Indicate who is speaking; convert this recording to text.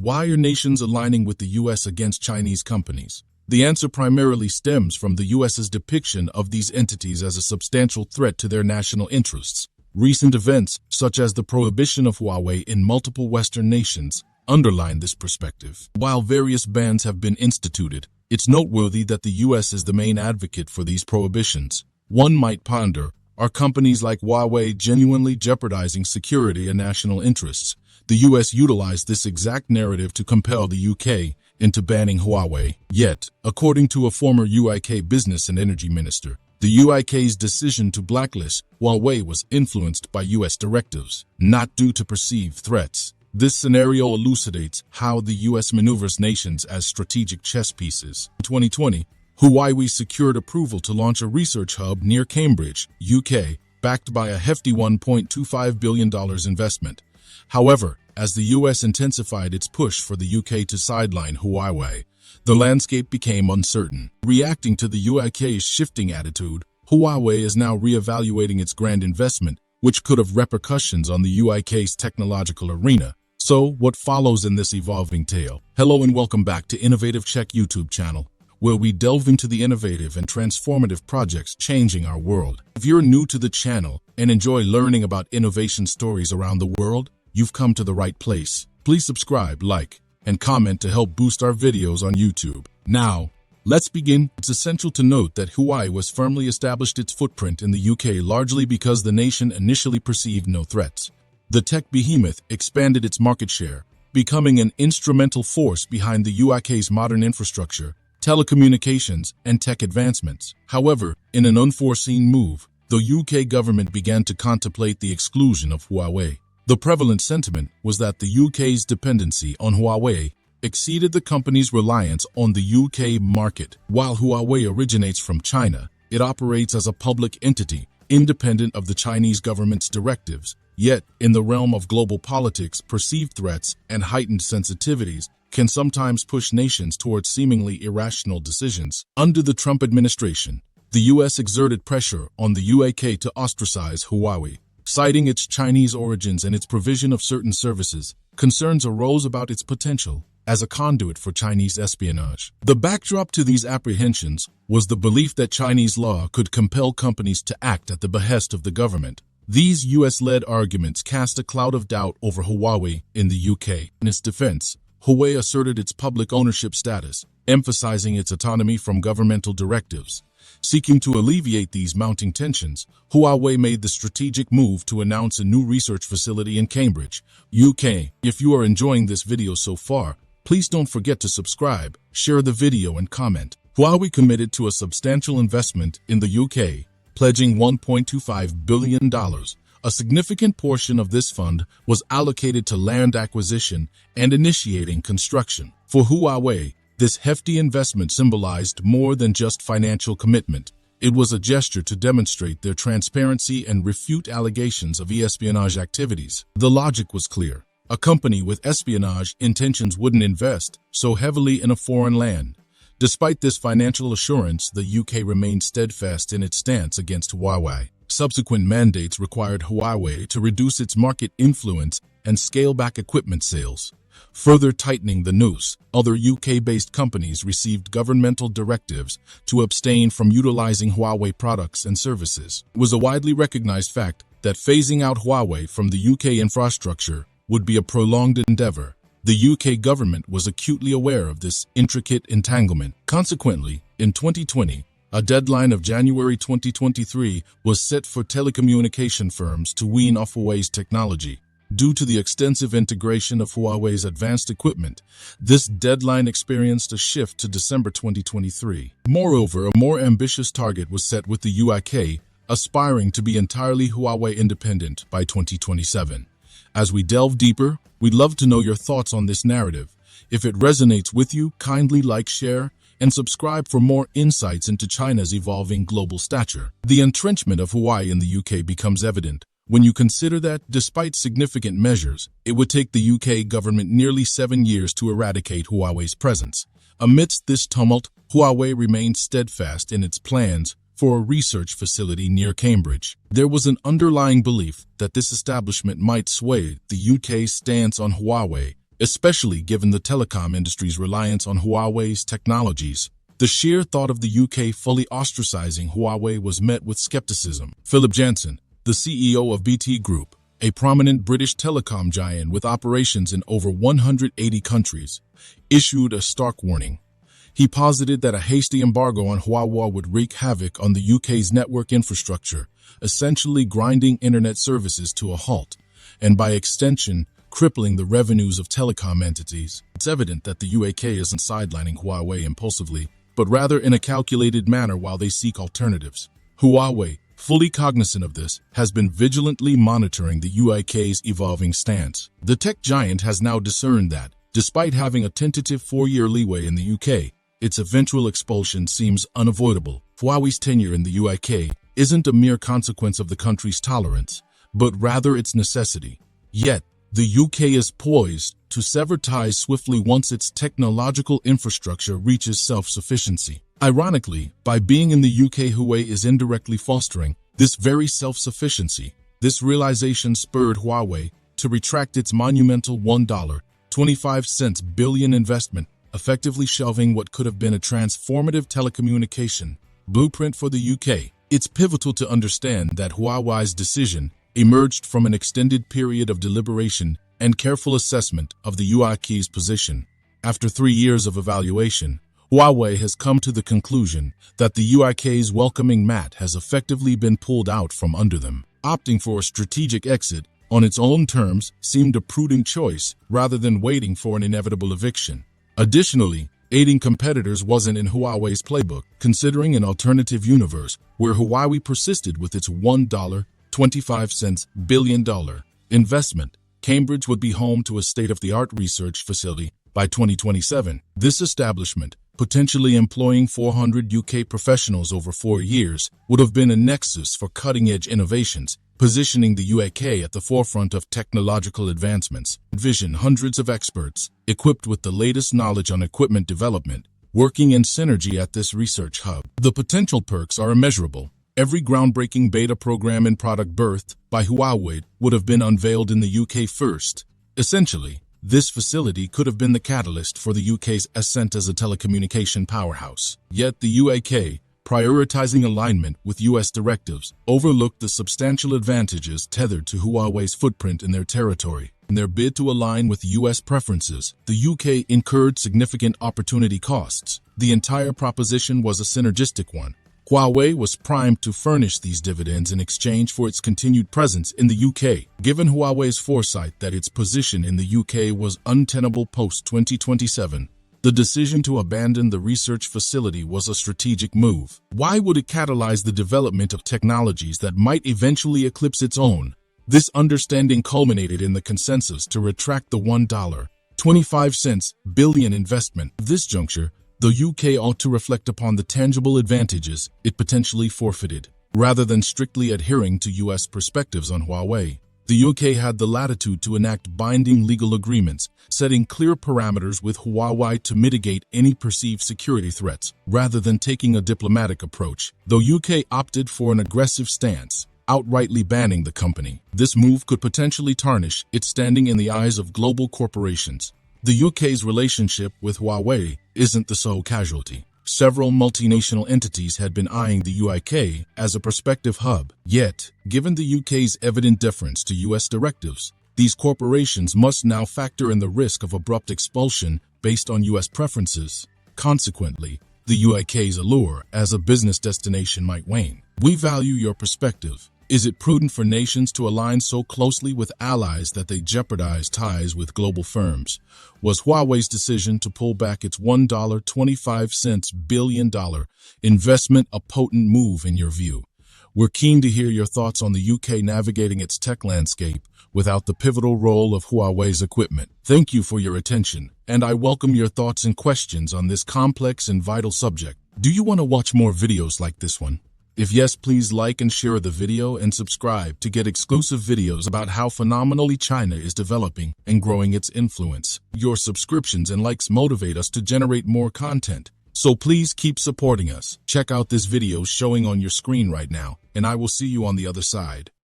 Speaker 1: Why are nations aligning with the US against Chinese companies? The answer primarily stems from the US's depiction of these entities as a substantial threat to their national interests. Recent events, such as the prohibition of Huawei in multiple Western nations, underline this perspective. While various bans have been instituted, it's noteworthy that the US is the main advocate for these prohibitions. One might ponder, are companies like Huawei genuinely jeopardizing security and national interests? The US utilized this exact narrative to compel the UK into banning Huawei. Yet, according to a former UK business and energy minister, the UK's decision to blacklist Huawei was influenced by US directives, not due to perceived threats. This scenario elucidates how the US maneuvers nations as strategic chess pieces. In 2020, Huawei secured approval to launch a research hub near Cambridge, UK, backed by a hefty $1.25 billion investment. However, as the US intensified its push for the UK to sideline Huawei, the landscape became uncertain. Reacting to the UK's shifting attitude, Huawei is now reevaluating its grand investment, which could have repercussions on the UK's technological arena. So, what follows in this evolving tale? Hello and welcome back to Innovative Check YouTube channel, where we delve into the innovative and transformative projects changing our world. If you're new to the channel and enjoy learning about innovation stories around the world, you've come to the right place. Please subscribe, like, and comment to help boost our videos on YouTube. Now, let's begin. It's essential to note that Huawei was firmly established its footprint in the UK largely because the nation initially perceived no threats. The tech behemoth expanded its market share, becoming an instrumental force behind the UK's modern infrastructure, telecommunications, and tech advancements. However, in an unforeseen move, the UK government began to contemplate the exclusion of Huawei. The prevalent sentiment was that the UK's dependency on Huawei exceeded the company's reliance on the UK market. While Huawei originates from China, it operates as a public entity, independent of the Chinese government's directives. Yet, in the realm of global politics, perceived threats and heightened sensitivities can sometimes push nations towards seemingly irrational decisions. Under the Trump administration, the US exerted pressure on the UK to ostracize Huawei. Citing its Chinese origins and its provision of certain services, concerns arose about its potential as a conduit for Chinese espionage. The backdrop to these apprehensions was the belief that Chinese law could compel companies to act at the behest of the government. These US-led arguments cast a cloud of doubt over Huawei in the UK. In its defense, Huawei asserted its public ownership status, emphasizing its autonomy from governmental directives. Seeking to alleviate these mounting tensions, Huawei made the strategic move to announce a new research facility in Cambridge, UK. If you are enjoying this video so far, please don't forget to subscribe, share the video and comment. Huawei committed to a substantial investment in the UK, pledging $1.25 billion. A significant portion of this fund was allocated to land acquisition and initiating construction. For Huawei, this hefty investment symbolized more than just financial commitment. It was a gesture to demonstrate their transparency and refute allegations of espionage activities. The logic was clear. A company with espionage intentions wouldn't invest so heavily in a foreign land. Despite this financial assurance, the UK remained steadfast in its stance against Huawei. Subsequent mandates required Huawei to reduce its market influence and scale back equipment sales. Further tightening the noose, other UK-based companies received governmental directives to abstain from utilizing Huawei products and services. It was a widely recognized fact that phasing out Huawei from the UK infrastructure would be a prolonged endeavor. The UK government was acutely aware of this intricate entanglement. Consequently, in 2020, a deadline of January 2023 was set for telecommunication firms to wean off Huawei's technology. Due to the extensive integration of Huawei's advanced equipment, this deadline experienced a shift to December 2023. Moreover, a more ambitious target was set with the UK, aspiring to be entirely Huawei independent by 2027. As we delve deeper, we'd love to know your thoughts on this narrative. If it resonates with you, kindly like, share, and subscribe for more insights into China's evolving global stature. The entrenchment of Huawei in the UK becomes evident when you consider that, despite significant measures, it would take the UK government nearly 7 years to eradicate Huawei's presence. Amidst this tumult, Huawei remained steadfast in its plans for a research facility near Cambridge. There was an underlying belief that this establishment might sway the UK's stance on Huawei, especially given the telecom industry's reliance on Huawei's technologies. The sheer thought of the UK fully ostracizing Huawei was met with skepticism. Philip Jansen, the CEO of BT Group, a prominent British telecom giant with operations in over 180 countries, issued a stark warning. He posited that a hasty embargo on Huawei would wreak havoc on the UK's network infrastructure, essentially grinding internet services to a halt, and by extension, crippling the revenues of telecom entities. It's evident that the UK isn't sidelining Huawei impulsively, but rather in a calculated manner while they seek alternatives. Huawei, fully cognizant of this, has been vigilantly monitoring the UK's evolving stance. The tech giant has now discerned that, despite having a tentative 4-year leeway in the UK, its eventual expulsion seems unavoidable. Huawei's tenure in the UK isn't a mere consequence of the country's tolerance, but rather its necessity. Yet, the UK is poised to sever ties swiftly once its technological infrastructure reaches self-sufficiency. Ironically, by being in the UK, Huawei is indirectly fostering this very self-sufficiency. This realization spurred Huawei to retract its monumental $1.25 billion investment, effectively shelving what could have been a transformative telecommunication blueprint for the UK. It's pivotal to understand that Huawei's decision emerged from an extended period of deliberation and careful assessment of the UK's position. After 3 years of evaluation, Huawei has come to the conclusion that the UK's welcoming mat has effectively been pulled out from under them. Opting for a strategic exit on its own terms seemed a prudent choice rather than waiting for an inevitable eviction. Additionally, aiding competitors wasn't in Huawei's playbook, considering an alternative universe where Huawei persisted with its $1.25 billion investment. Cambridge would be home to a state-of-the-art research facility by 2027. This establishment, potentially employing 400 UK professionals over 4 years, would have been a nexus for cutting-edge innovations, positioning the UK at the forefront of technological advancements. Envision hundreds of experts, equipped with the latest knowledge on equipment development, working in synergy at this research hub. The potential perks are immeasurable. Every groundbreaking beta program and product birthed by Huawei would have been unveiled in the UK first. Essentially, this facility could have been the catalyst for the UK's ascent as a telecommunication powerhouse. Yet the UK, prioritizing alignment with US directives, overlooked the substantial advantages tethered to Huawei's footprint in their territory. In their bid to align with US preferences, the UK incurred significant opportunity costs. The entire proposition was a synergistic one. Huawei was primed to furnish these dividends in exchange for its continued presence in the UK. Given Huawei's foresight that its position in the UK was untenable post-2027, the decision to abandon the research facility was a strategic move. Why would it catalyze the development of technologies that might eventually eclipse its own? This understanding culminated in the consensus to retract the $1.25 billion investment. At this juncture, the UK ought to reflect upon the tangible advantages it potentially forfeited. Rather than strictly adhering to US perspectives on Huawei, the UK had the latitude to enact binding legal agreements, setting clear parameters with Huawei to mitigate any perceived security threats. Rather than taking a diplomatic approach, the UK opted for an aggressive stance, outrightly banning the company. This move could potentially tarnish its standing in the eyes of global corporations. The UK's relationship with Huawei isn't the sole casualty. Several multinational entities had been eyeing the UK as a prospective hub. Yet, given the UK's evident deference to US directives, these corporations must now factor in the risk of abrupt expulsion based on US preferences. Consequently, the UK's allure as a business destination might wane. We value your perspective. Is it prudent for nations to align so closely with allies that they jeopardize ties with global firms? Was Huawei's decision to pull back its $1.25 billion investment a potent move in your view? We're keen to hear your thoughts on the UK navigating its tech landscape without the pivotal role of Huawei's equipment. Thank you for your attention, and I welcome your thoughts and questions on this complex and vital subject. Do you want to watch more videos like this one? If yes, please like and share the video and subscribe to get exclusive videos about how phenomenally China is developing and growing its influence. Your subscriptions and likes motivate us to generate more content, so please keep supporting us. Check out this video showing on your screen right now, and I will see you on the other side.